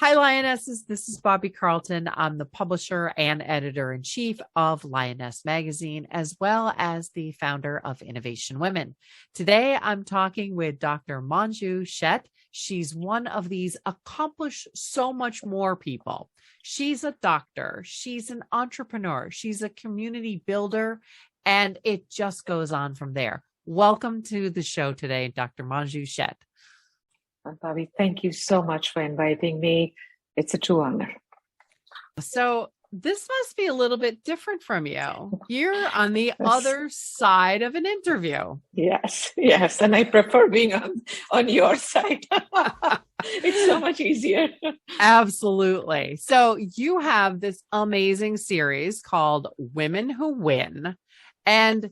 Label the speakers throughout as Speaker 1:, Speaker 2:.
Speaker 1: Hi, Lionesses. This is Bobby Carlton. I'm the publisher and editor-in-chief of Lioness magazine, as well as the founder of Innovation Women. Today, I'm talking with Dr. Manju Sheth. She's one of these accomplished so much more people. She's a doctor. She's an entrepreneur. She's a community builder, and it just goes on from there. Welcome to the show today, Dr. Manju Sheth.
Speaker 2: Bobby, thank you so much for inviting me. It's a true honor.
Speaker 1: So this must be a little bit different from you. You're on the other side of an interview.
Speaker 2: Yes. And I prefer being on your side. It's so much easier.
Speaker 1: Absolutely. So you have this amazing series called Women Who Win. And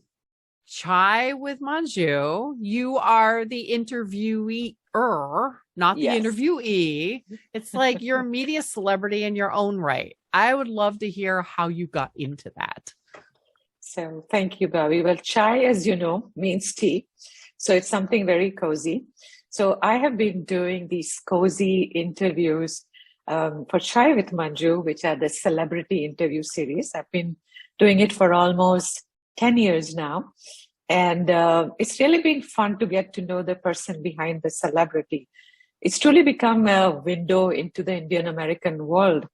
Speaker 1: Chai with Manju, you are the interviewee, not the interviewee. It's like you're a media celebrity in your own right. I would love to hear how you got into that.
Speaker 2: So thank you, Bobby. Well, chai, as you know, means tea. So it's something very cozy. So I have been doing these cozy interviews for Chai with Manju, which are the celebrity interview series. I've been doing it for almost 10 years now. And it's really been fun to get to know the person behind the celebrity. It's truly become a window into the Indian American world.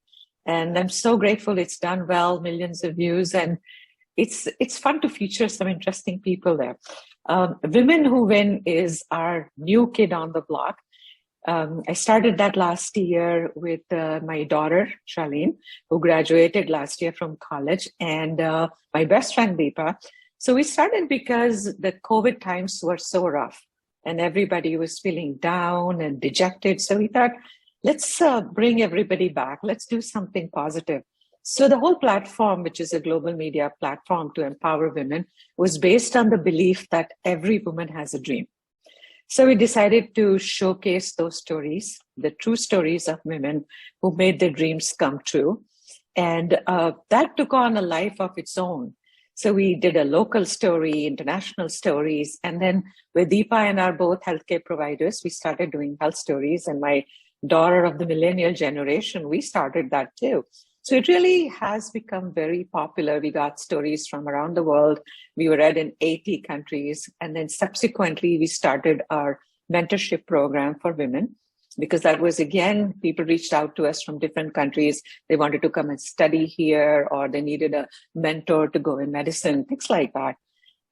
Speaker 2: And I'm so grateful it's done well, millions of views. And it's fun to feature some interesting people there. Women Who Win is our new kid on the block. I started that last year with my daughter, Charlene, who graduated last year from college, and my best friend, Deepa. So we started because the COVID times were so rough and everybody was feeling down and dejected. So we thought, let's bring everybody back. Let's do something positive. So the whole platform, which is a global media platform to empower women, was based on the belief that every woman has a dream. So we decided to showcase those stories, the true stories of women who made their dreams come true. And that took on a life of its own. So we did a local story, international stories, and then with Deepa and are both healthcare providers, we started doing health stories. And my daughter of the millennial generation, we started that too. So it really has become very popular. We got stories from around the world. We were read in 80 countries. And then subsequently, we started our mentorship program for women, because that was, again, people reached out to us from different countries. They wanted to come and study here, or they needed a mentor to go in medicine, things like that.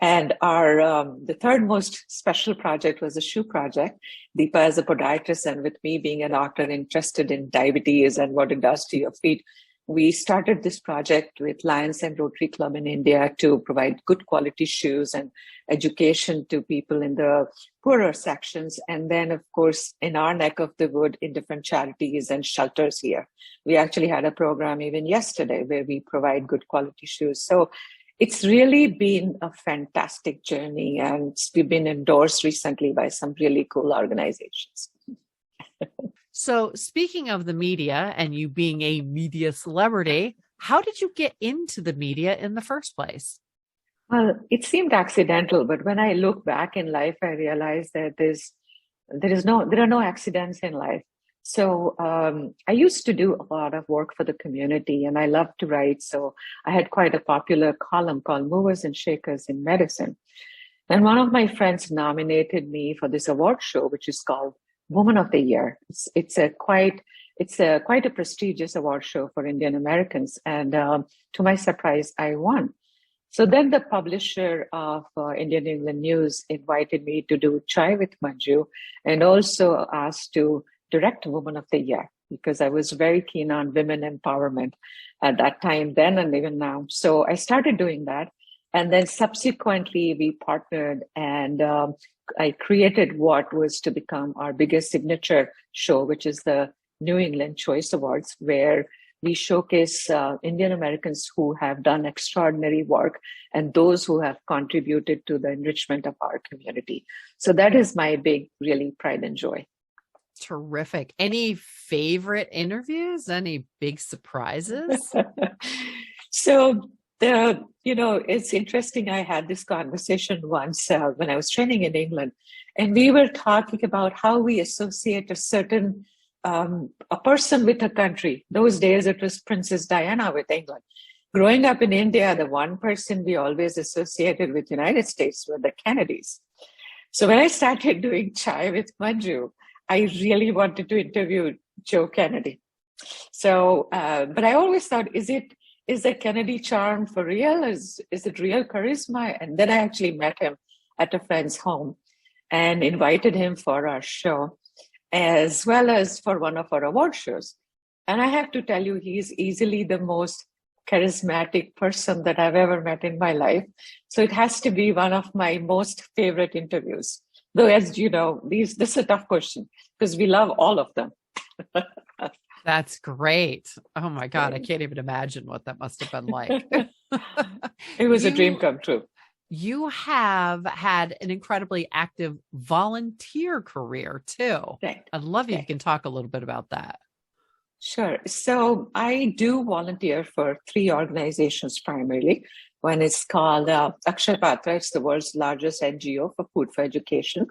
Speaker 2: And our the third most special project was a shoe project. Deepa as a podiatrist, and with me being a doctor interested in diabetes and what it does to your feet, we started this project with Lioness and Rotary Club in India to provide good quality shoes and education to people in the poorer sections. And then, of course, in our neck of the wood, in different charities and shelters here. We actually had a program even yesterday where we provide good quality shoes. So it's really been a fantastic journey, and we've been endorsed recently by some really cool organizations.
Speaker 1: So speaking of the media and you being a media celebrity, how did you get into the media in the first place?
Speaker 2: Well, it seemed accidental, but when I look back in life, I realized that there are no accidents in life. So I used to do a lot of work for the community, and I love to write. So I had quite a popular column called Movers and Shakers in Medicine. And one of my friends nominated me for this award show, which is called Woman of the Year. It's quite a prestigious award show for Indian Americans. And to my surprise, I won. So then the publisher of Indian England News invited me to do Chai with Manju, and also asked to direct Woman of the Year, because I was very keen on women empowerment at that time, then and even now. So I started doing that. And then subsequently we partnered, and I created what was to become our biggest signature show, which is the New England Choice Awards, where we showcase Indian Americans who have done extraordinary work and those who have contributed to the enrichment of our community. So that is my big, really pride and joy.
Speaker 1: Terrific. Any favorite interviews? Any big surprises?
Speaker 2: So it's interesting. I had this conversation once when I was training in England, and we were talking about how we associate a certain a person with a country. Those days it was Princess Diana with England. Growing up in India, the one person we always associated with United States were the Kennedys. So when I started doing Chai with Manju, I really wanted to interview Joe Kennedy. So, but I always thought, is the Kennedy charm for real? Is it real charisma? And then I actually met him at a friend's home and invited him for our show, as well as for one of our award shows. And I have to tell you, he's easily the most charismatic person that I've ever met in my life. So it has to be one of my most favorite interviews. Though, as you know, this is a tough question because we love all of them.
Speaker 1: That's great. Oh my God. I can't even imagine what that must have been like.
Speaker 2: It was a dream come true.
Speaker 1: You have had an incredibly active volunteer career too.
Speaker 2: Right.
Speaker 1: I'd love if you can talk a little bit about that.
Speaker 2: Sure. So I do volunteer for 3 organizations primarily. One is called Akshar Patra. It's the world's largest NGO for food for education.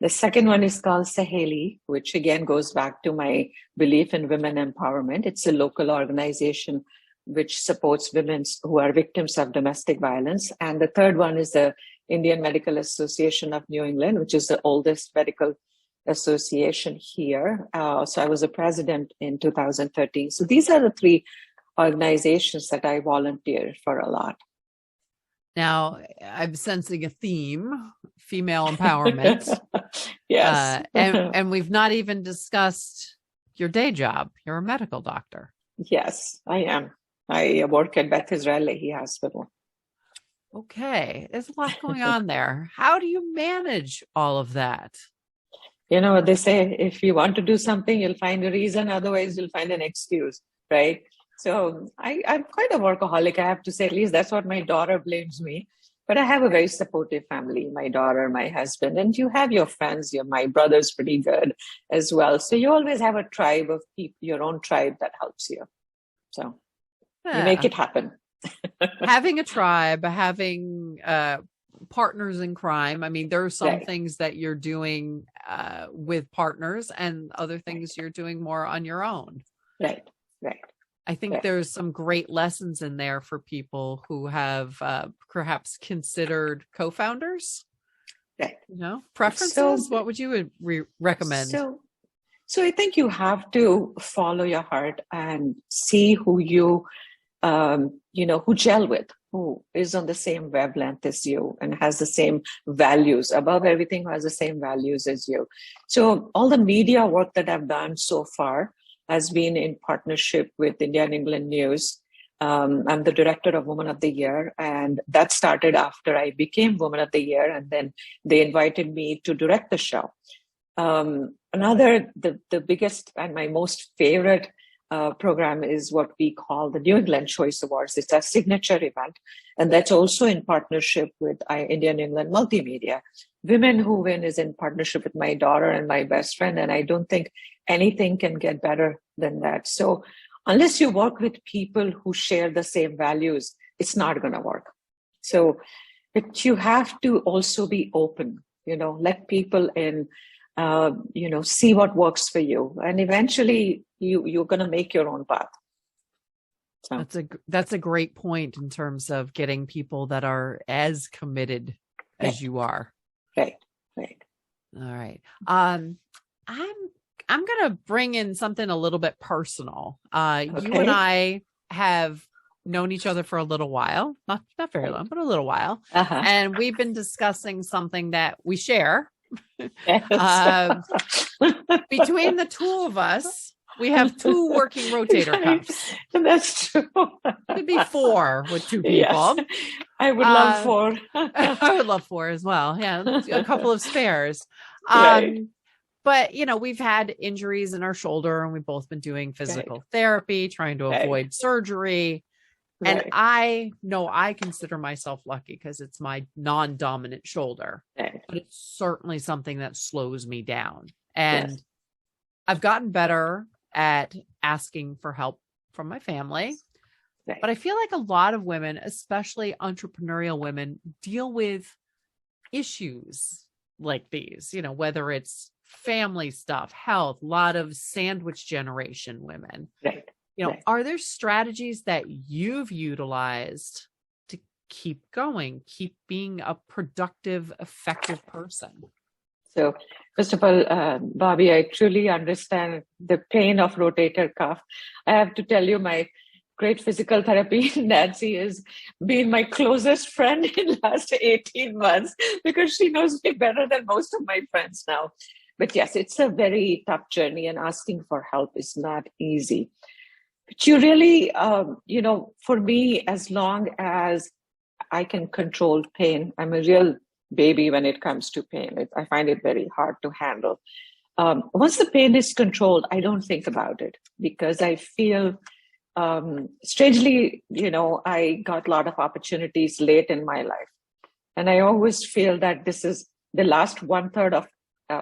Speaker 2: The second one is called Saheli, which again goes back to my belief in women empowerment. It's a local organization which supports women who are victims of domestic violence. And the third one is the Indian Medical Association of New England, which is the oldest medical association here. So I was a president in 2013. So these are the 3 organizations that I volunteer for a lot.
Speaker 1: Now, I'm sensing a theme, female empowerment.
Speaker 2: Yes.
Speaker 1: And we've not even discussed your day job. You're a medical doctor.
Speaker 2: Yes, I am. I work at Beth Israel Lahey Hospital.
Speaker 1: Okay. There's a lot going on there. How do you manage all of that?
Speaker 2: You know what they say, if you want to do something, you'll find a reason. Otherwise, you'll find an excuse, right? So I'm quite a workaholic, I have to say. At least that's what my daughter blames me. But I have a very supportive family, my daughter, my husband, and you have your friends. My brother's pretty good as well. So you always have a tribe of people, your own tribe that helps you. So you make it happen.
Speaker 1: Having a tribe, having partners in crime. I mean, there are some things that you're doing with partners and other things you're doing more on your own. Right. I think there's some great lessons in there for people who have perhaps considered co-founders. Right. Preferences. So, what would you recommend?
Speaker 2: So I think you have to follow your heart and see who you, who gel with, who is on the same wavelength as you and has the same values. Above everything, who has the same values as you. So all the media work that I've done so far has been in partnership with India and England News. I'm the director of Woman of the Year, and that started after I became Woman of the Year, and then they invited me to direct the show. The biggest and my most favorite program is what we call the New England Choice Awards. It's a signature event, and that's also in partnership with India and England Multimedia. Women Who Win is in partnership with my daughter and my best friend, and I don't think anything can get better than that. So unless you work with people who share the same values, it's not going to work. So, but you have to also be open, let people in, see what works for you. And eventually you're going to make your own path. So.
Speaker 1: That's a great point in terms of getting people that are as committed as you are. Right. All right. I'm going to bring in something a little bit personal. You and I have known each other for a little while, not very long, but a little while. Uh-huh. And we've been discussing something that we share. Yes. Between the 2 of us, we have 2 working rotator cuffs.
Speaker 2: That's true.
Speaker 1: It'd be 4 with 2 people. Yes.
Speaker 2: I would love 4.
Speaker 1: I would love 4 as well. Yeah, a couple of spares.
Speaker 2: Right.
Speaker 1: But, we've had injuries in our shoulder, and we've both been doing physical therapy, trying to avoid surgery. Right. And I know I consider myself lucky because it's my non-dominant shoulder, but it's certainly something that slows me down. And I've gotten better at asking for help from my family. But I feel like a lot of women, especially entrepreneurial women, deal with issues like these, whether it's family stuff, health, a lot of sandwich generation women.
Speaker 2: Right. Right.
Speaker 1: Are there strategies that you've utilized to keep going, keep being a productive, effective person?
Speaker 2: So first of all, Bobby, I truly understand the pain of rotator cuff. I have to tell you, my great physical therapy, Nancy, has been my closest friend in the last 18 months because she knows me better than most of my friends now. But yes, it's a very tough journey, and asking for help is not easy. But you really, for me, as long as I can control pain, I'm a real baby when it comes to pain. I find it very hard to handle. Once the pain is controlled, I don't think about it because I feel, strangely, I got a lot of opportunities late in my life. And I always feel that this is the last 1/3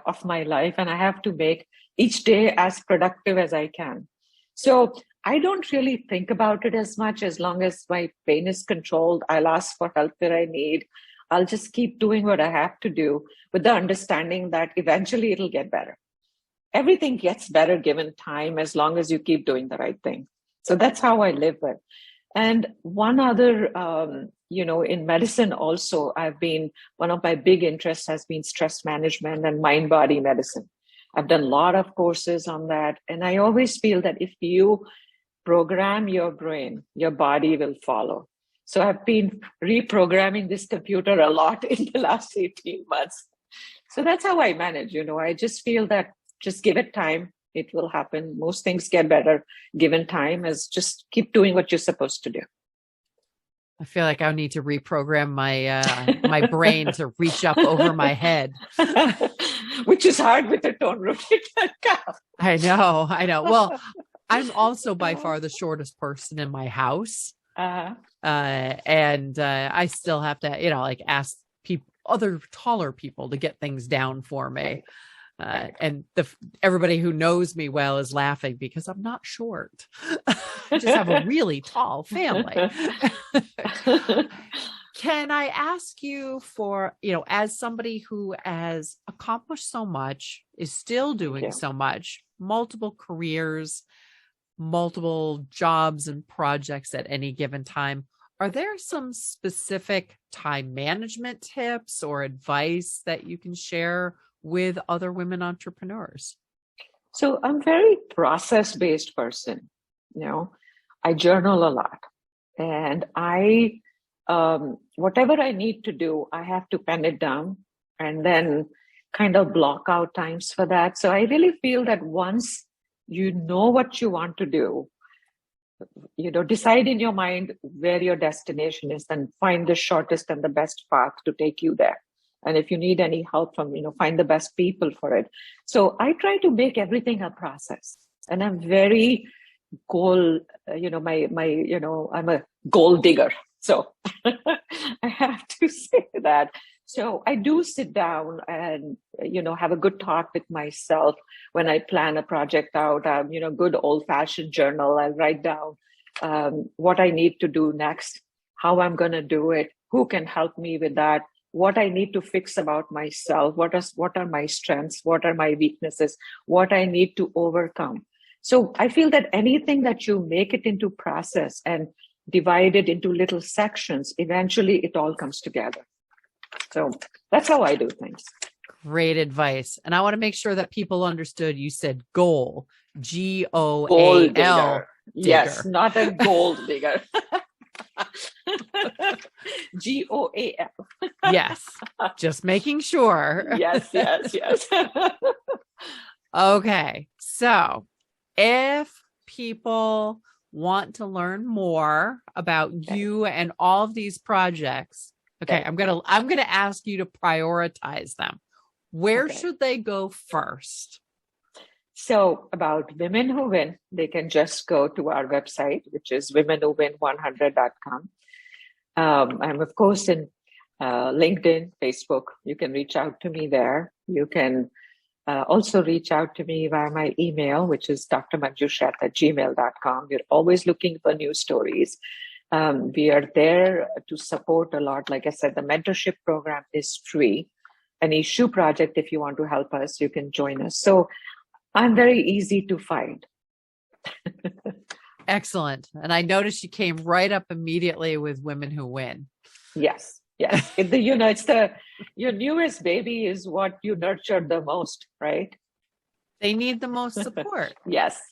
Speaker 2: of my life, and I have to make each day as productive as I can. So I don't really think about it as much. As long as my pain is controlled, I'll ask for help where I need. I'll just keep doing what I have to do with the understanding that eventually it'll get better. Everything gets better given time as long as you keep doing the right thing. So that's how I live with. And one other, in medicine also, one of my big interests has been stress management and mind-body medicine. I've done a lot of courses on that. And I always feel that if you program your brain, your body will follow. So I've been reprogramming this computer a lot in the last 18 months. So that's how I manage. I just feel that just give it time. It will happen. Most things get better given time, as just keep doing what you're supposed to do.
Speaker 1: I feel like I need to reprogram my brain to reach up over my head.
Speaker 2: Which is hard with a tone rotator cuff.
Speaker 1: I know. Well, I'm also by far the shortest person in my house. And I still have to, ask other taller people to get things down for me. And everybody who knows me well is laughing because I'm not short. I just have a really tall family. Can I ask you for, as somebody who has accomplished so much, is still doing so much, multiple careers, multiple jobs and projects at any given time, are there some specific time management tips or advice that you can share with other women entrepreneurs?
Speaker 2: So I'm a very process-based person. I journal a lot, and whatever I need to do, I have to pen it down and then kind of block out times for that. So I really feel that once you know what you want to do, decide in your mind where your destination is and find the shortest and the best path to take you there. And if you need any help from, find the best people for it. So I try to make everything a process, and I'm very I'm a goal digger. So I have to say that. So I do sit down and, have a good talk with myself when I plan a project out. Good old fashioned journal. I write down what I need to do next, how I'm going to do it, who can help me with that, what I need to fix about myself, what are my strengths, what are my weaknesses, what I need to overcome. So I feel that anything that you make it into process and divide it into little sections, eventually it all comes together. So that's how I do things.
Speaker 1: Great advice. And I want to make sure that people understood you said goal, GOAL.
Speaker 2: Gold digger. Yes, not a gold digger. GOAL.
Speaker 1: Yes, just making sure.
Speaker 2: Yes.
Speaker 1: Okay, so if people want to learn more about you and all of these projects, I'm gonna ask you to prioritize them. Where should they go first?
Speaker 2: So about Women Who Win, they can just go to our website, which is womenwhowin100.com. I'm, of course, in LinkedIn, Facebook. You can reach out to me there. You can also reach out to me via my email, which is drmanjusheth@gmail.com. We're always looking for new stories. We are there to support a lot. Like I said, the mentorship program is free. any shoe project, if you want to help us, you can join us. So I'm very easy to find.
Speaker 1: Excellent. And I noticed you came right up immediately with Women Who Win.
Speaker 2: Yes. It's your newest baby is what you nurtured the most, right?
Speaker 1: They need the most support.
Speaker 2: Yes.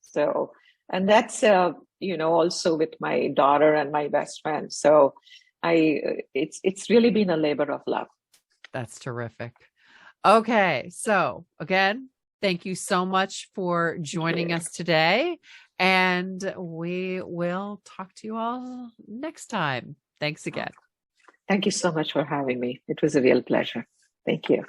Speaker 2: So, and that's, also with my daughter and my best friend. So it's really been a labor of love.
Speaker 1: That's terrific. Okay. So again, thank you so much for joining us today. And we will talk to you all next time. Thanks again.
Speaker 2: Thank you so much for having me. It was a real pleasure. Thank you.